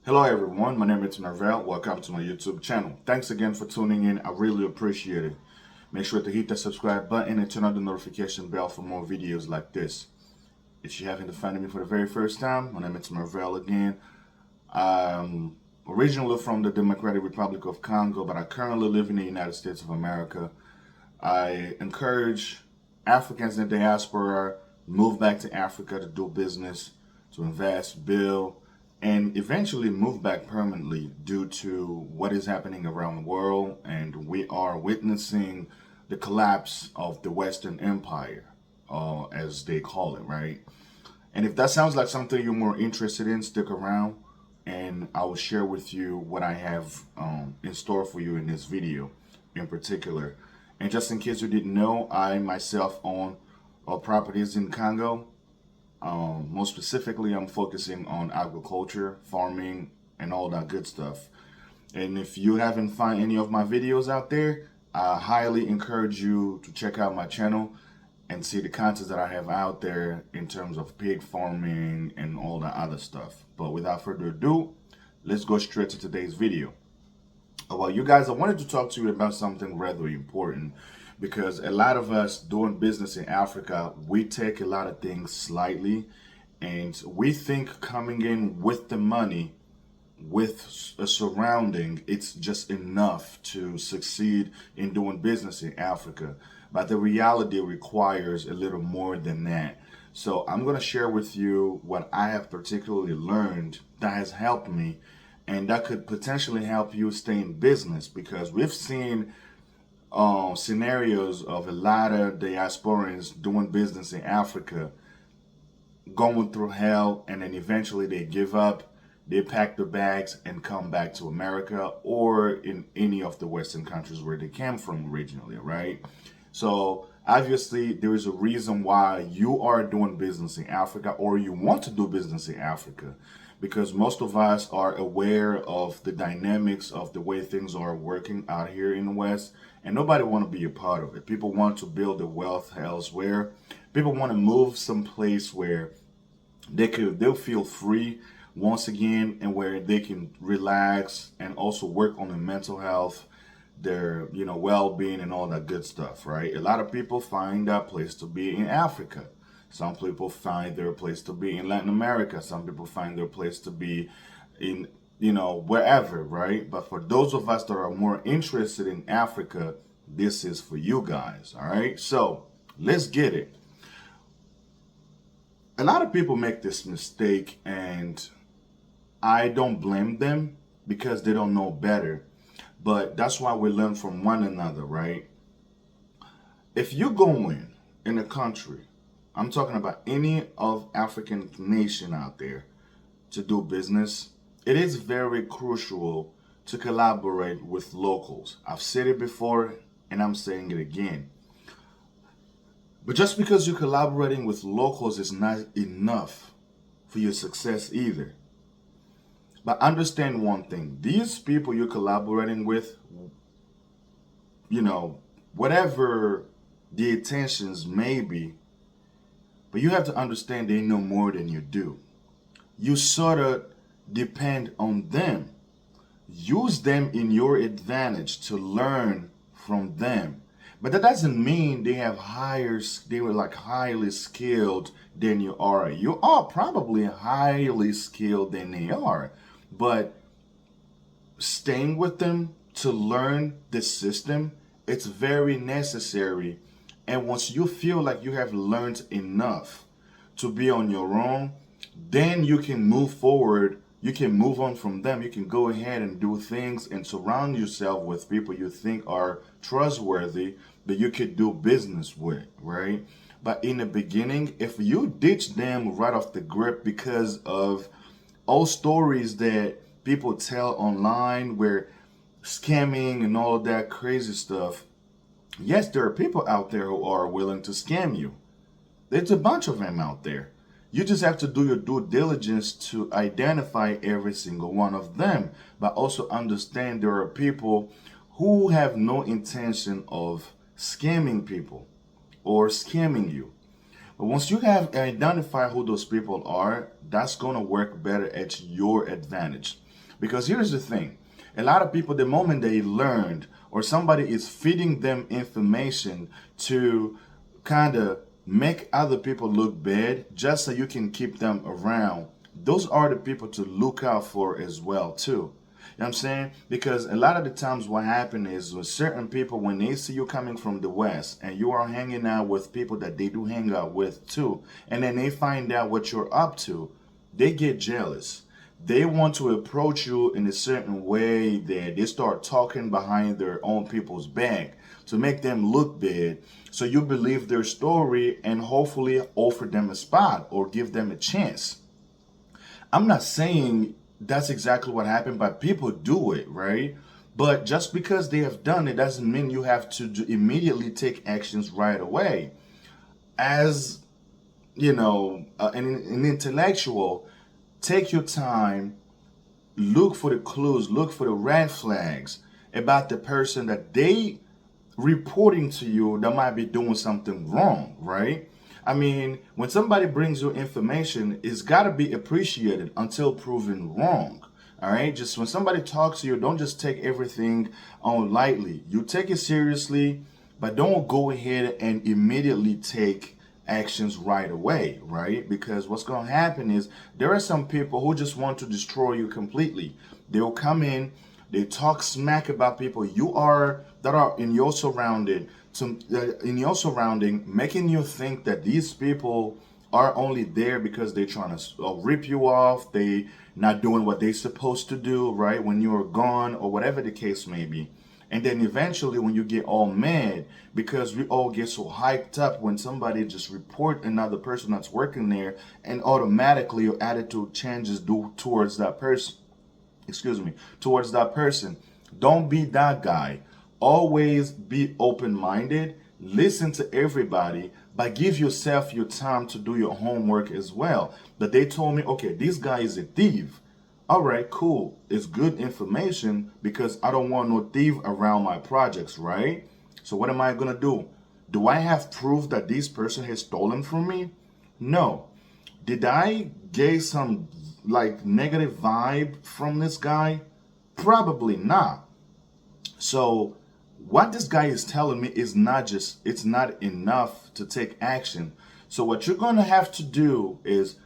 Hello everyone, my name is Marvel. Welcome to my YouTube channel. Thanks again for tuning in. I really appreciate it. Make sure to hit the subscribe button and turn on the notification bell for more videos like this. If you haven't found me for the very first time, my name is Marvel again. I'm originally from the Democratic Republic of Congo, but I currently live in the United States of America. I encourage Africans in the diaspora move back to Africa to do business, to invest, build, and eventually move back permanently due to what is happening around the world. And we are witnessing the collapse of the Western Empire, as they call it, right? And if that sounds like something you're more interested in, stick around and I will share with you what I have in store for you in this video in particular. And just in case you didn't know, I myself own properties in Congo. More specifically, I'm focusing on agriculture, farming, and all that good stuff. And if you haven't found any of my videos out there, I highly encourage you to check out my channel and see the content that I have out there in terms of pig farming and all that other stuff. But without further ado, let's go straight to today's video. Well, you guys, I wanted to talk to you about something rather important because a lot of us doing business in Africa, we take a lot of things slightly and we think coming in with the money, with a surrounding, it's just enough to succeed in doing business in Africa. But the reality requires a little more than that. So I'm going to share with you what I have particularly learned that has helped me and that could potentially help you stay in business, because we've seen scenarios of a lot of diasporans doing business in Africa going through hell, and then eventually they give up, they pack their bags and come back to America or in any of the Western countries where they came from originally, right? So obviously there is a reason why you are doing business in Africa or you want to do business in Africa, because most of us are aware of the dynamics of the way things are working out here in the West, and nobody want to be a part of it. People want to build their wealth elsewhere. People want to move someplace where they'll feel free once again, and where they can relax and also work on their mental health, their well-being and all that good stuff, right? A lot of people find that place to be in Africa. Some people find their place to be in Latin America. Some people find their place to be in wherever, right? But for those of us that are more interested in Africa, this is for you guys. All right, so let's get it. A lot of people make this mistake, and I don't blame them because they don't know better. But that's why we learn from one another, right? If you go in a country, I'm talking about any of African nation out there, to do business, it is very crucial to collaborate with locals. I've said it before and I'm saying it again. But just because you're collaborating with locals is not enough for your success either. But understand one thing, these people you're collaborating with, whatever the intentions may be, but you have to understand they know more than you do. You sort of depend on them. Use them in your advantage to learn from them. But that doesn't mean they were like highly skilled than you are. You are probably highly skilled than they are. But staying with them to learn the system, it's very necessary. And once you feel like you have learned enough to be on your own, then you can move forward. You can move on from them. You can go ahead and do things and surround yourself with people you think are trustworthy that you could do business with, right? But in the beginning, if you ditch them right off the grip because of all stories that people tell online where scamming and all of that crazy stuff, yes, there are people out there who are willing to scam you. There's a bunch of them out there. You just have to do your due diligence to identify every single one of them, but also understand there are people who have no intention of scamming people or scamming you. But once you have identified who those people are, that's going to work better at your advantage. Because here's the thing. A lot of people, the moment they learned or somebody is feeding them information to kind of make other people look bad just so you can keep them around, those are the people to look out for as well too. You know what I'm saying? Because a lot of the times what happens is with certain people, when they see you coming from the West and you are hanging out with people that they do hang out with too, and then they find out what you're up to, they get jealous. They want to approach you in a certain way that they start talking behind their own people's back to make them look bad. So you believe their story and hopefully offer them a spot or give them a chance. I'm not saying that's exactly what happened, but people do it, right? But just because they have done it doesn't mean you have to immediately take actions right away. As you know, an intellectual, take your time, look for the clues, look for the red flags about the person that they reporting to you that might be doing something wrong, right? I mean, when somebody brings you information, it's got to be appreciated until proven wrong. All right, just when somebody talks to you, don't just take everything on lightly. You take it seriously, but don't go ahead and immediately take actions right away, right? Because what's going to happen is there are some people who just want to destroy you completely. They'll come in, they talk smack about people that are in your surrounding, making you think that these people are only there because they're trying to rip you off. They not doing what they're supposed to do, right? When you're gone or whatever the case may be. And then eventually when you get all mad, because we all get so hyped up when somebody just report another person that's working there, and automatically your attitude changes towards that person. Towards that person. Don't be that guy. Always be open-minded. Listen to everybody, but give yourself your time to do your homework as well. That they told me, okay, this guy is a thief. All right, cool. It's good information because I don't want no thief around my projects, right? So what am I going to do? Do I have proof that this person has stolen from me? No. Did I get some like negative vibe from this guy? Probably not. So what this guy is telling me is it's not enough to take action. So what you're going to have to do is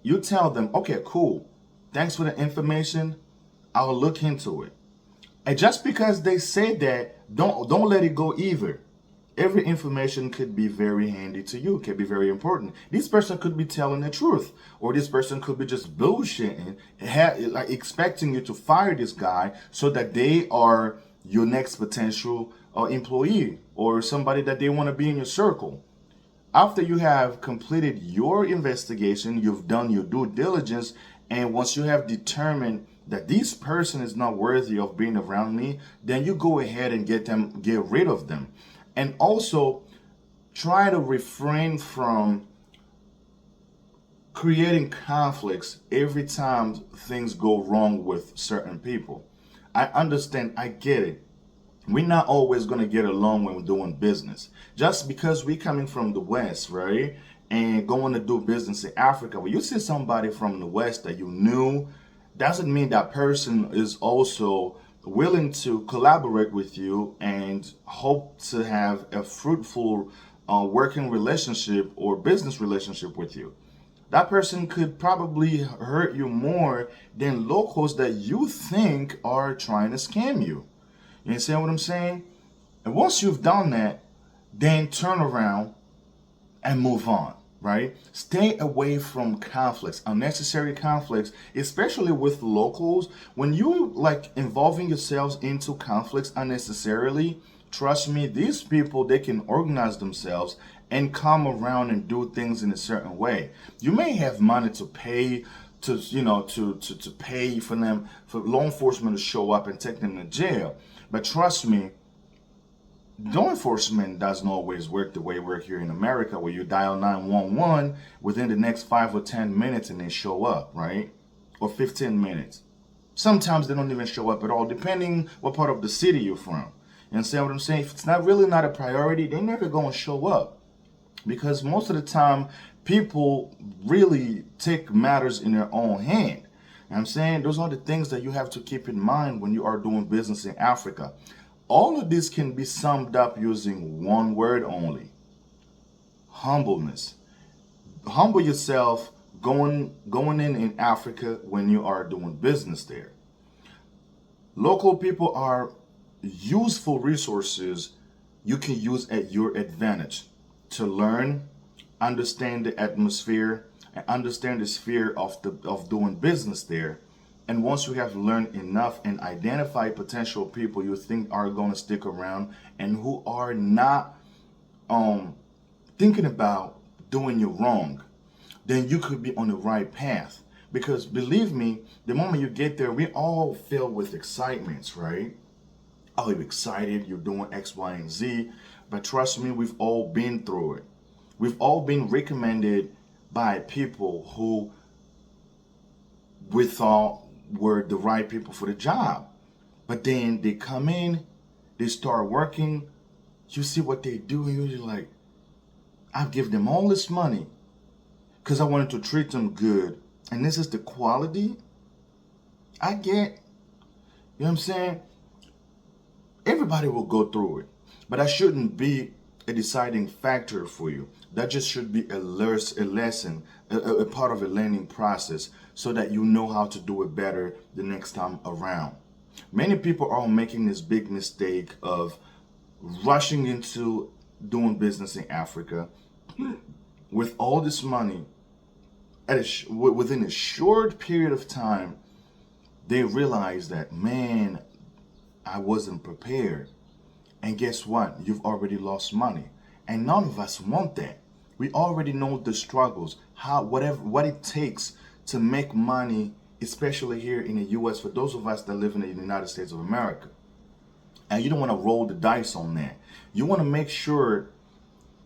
you tell them, okay, cool. Thanks for the information. I'll look into it. And just because they say that, don't let it go either. Every information could be very handy to you, could be very important. This person could be telling the truth, or this person could be just bullshitting, like expecting you to fire this guy so that they are your next potential employee or somebody that they want to be in your circle. After you have completed your investigation, you've done your due diligence, and once you have determined that this person is not worthy of being around me, then you go ahead and get rid of them. And also try to refrain from creating conflicts every time things go wrong with certain people. I understand, I get it. We're not always going to get along when we're doing business. Just because we're coming from the West, right, and going to do business in Africa, when you see somebody from the West that you knew, doesn't mean that person is also willing to collaborate with you and hope to have a fruitful working relationship or business relationship with you. That person could probably hurt you more than locals that you think are trying to scam you. You understand what I'm saying? And once you've done that, then turn around and move on, right? Stay away from conflicts, unnecessary conflicts, especially with locals. When you like involving yourselves into conflicts unnecessarily, trust me, these people, they can organize themselves and come around and do things in a certain way. You may have money to pay to pay for them, for law enforcement to show up and take them to jail. But trust me, law enforcement doesn't always work the way we work here in America, where you dial 911 within the next 5 or 10 minutes and they show up, right? Or 15 minutes. Sometimes they don't even show up at all, depending what part of the city you're from. You understand what I'm saying? If it's not a priority, they're never going to show up. Because most of the time, people really take matters in their own hand. I'm saying those are the things that you have to keep in mind when you are doing business in Africa. All of this can be summed up using one word only: humbleness. Humble yourself going in Africa when you are doing business there. Local people are useful resources you can use at your advantage to learn, understand the atmosphere, and understand the sphere of doing business there. And once you have learned enough and identify potential people you think are going to stick around and who are not thinking about doing you wrong, then you could be on the right path. Because believe me, the moment you get there, we all filled with excitements, right? Oh, you're excited, you're doing X, Y, and Z. But trust me, we've all been through it. We've all been recommended by people who we thought were the right people for the job. But then they come in, they start working, you see what they do, and you're like, I've given them all this money because I wanted to treat them good. And this is the quality I get. You know what I'm saying? Everybody will go through it. But that shouldn't be a deciding factor for you. That just should be a lesson, a part of a learning process so that you know how to do it better the next time around. Many people are making this big mistake of rushing into doing business in Africa with all this money. Within a short period of time, they realize that, man, I wasn't prepared. And guess what? You've already lost money. And none of us want that. We already know the struggles, what it takes to make money, especially here in the US, for those of us that live in the United States of America. And you don't want to roll the dice on that. You want to make sure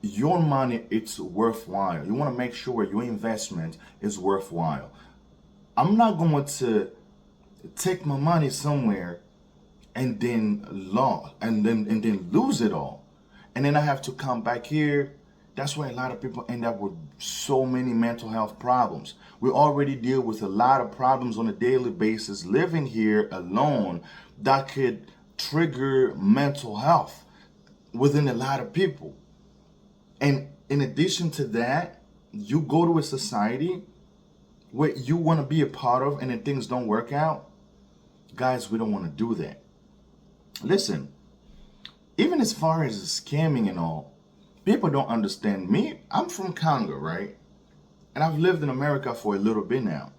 your money, it's worthwhile. You want to make sure your investment is worthwhile. I'm not going to take my money somewhere and then lose it all. And then I have to come back here. That's why a lot of people end up with so many mental health problems. We already deal with a lot of problems on a daily basis living here alone that could trigger mental health within a lot of people. And in addition to that, you go to a society where you want to be a part of and then things don't work out. Guys, we don't want to do that. Listen, even as far as scamming and all, people don't understand me. I'm from Congo, right? And I've lived in America for a little bit now.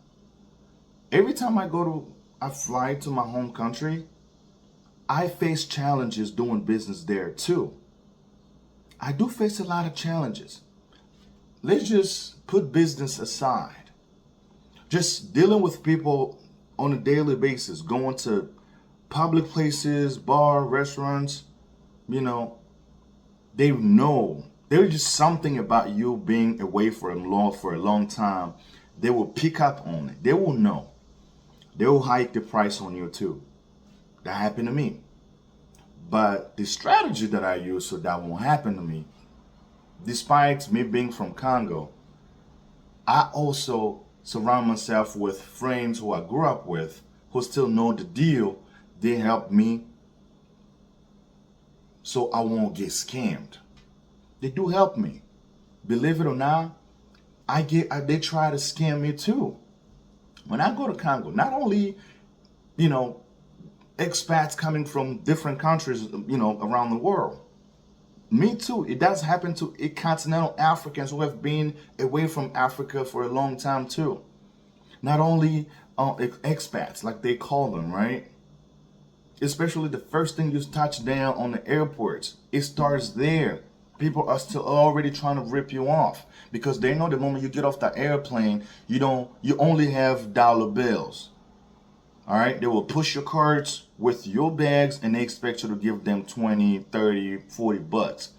Every time I fly to my home country, I face challenges doing business there too. I do face a lot of challenges. Let's just put business aside. Just dealing with people on a daily basis, going to public places, bar, restaurants, they know. There's just something about you being away for a long time. They will pick up on it. They will know. They will hike the price on you too. That happened to me. But the strategy that I use so that won't happen to me, despite me being from Congo, I also surround myself with friends who I grew up with who still know the deal. They help me so I won't get scammed. They do help me. Believe it or not, they try to scam me too. When I go to Congo, not only, expats coming from different countries, around the world. Me too. It does happen to continental Africans who have been away from Africa for a long time too. Not only expats, like they call them, right? Especially the first thing you touch down on the airports, it starts there. People are still already trying to rip you off because they know the moment you get off the airplane, you only have dollar bills. All right, they will push your cards with your bags and they expect you to give them 20, 30, 40 bucks.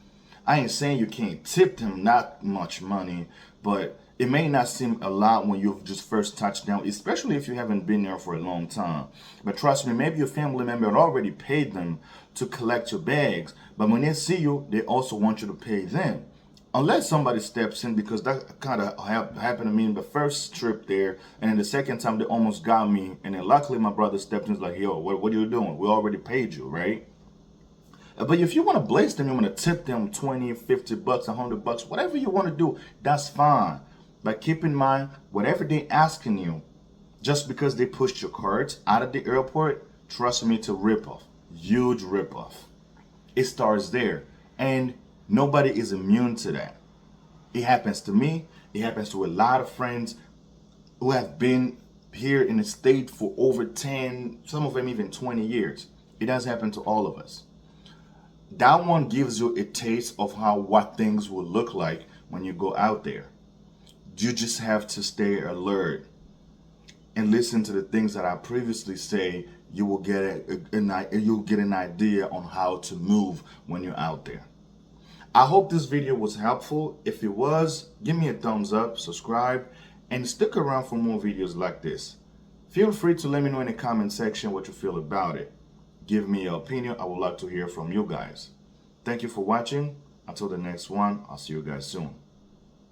I ain't saying you can't tip them not much money, but it may not seem a lot when you've just first touched down, especially if you haven't been there for a long time. But trust me, maybe your family member had already paid them to collect your bags, but when they see you, they also want you to pay them. unless somebody steps in, because that kind of happened to me in the first trip there, and then the second time they almost got me, and then luckily my brother stepped in, was like, yo, what are you doing? We already paid you, right? But if you want to bless them, you want to tip them 20, 50 bucks, 100 bucks, whatever you want to do, that's fine. But keep in mind, whatever they asking you, just because they pushed your cards out of the airport, trust me, it's a ripoff. Huge ripoff. It starts there. And nobody is immune to that. It happens to me. It happens to a lot of friends who have been here in the state for over 10, some of them even 20 years. It does happen to all of us. That one gives you a taste of what things will look like when you go out there. You just have to stay alert and listen to the things that I previously say. You will get you'll get an idea on how to move when you're out there. I hope this video was helpful. If it was, give me a thumbs up, subscribe, and stick around for more videos like this. Feel free to let me know in the comment section what you feel about it. Give me your opinion. I would like to hear from you guys. Thank you for watching. Until the next one, I'll see you guys soon.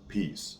Peace.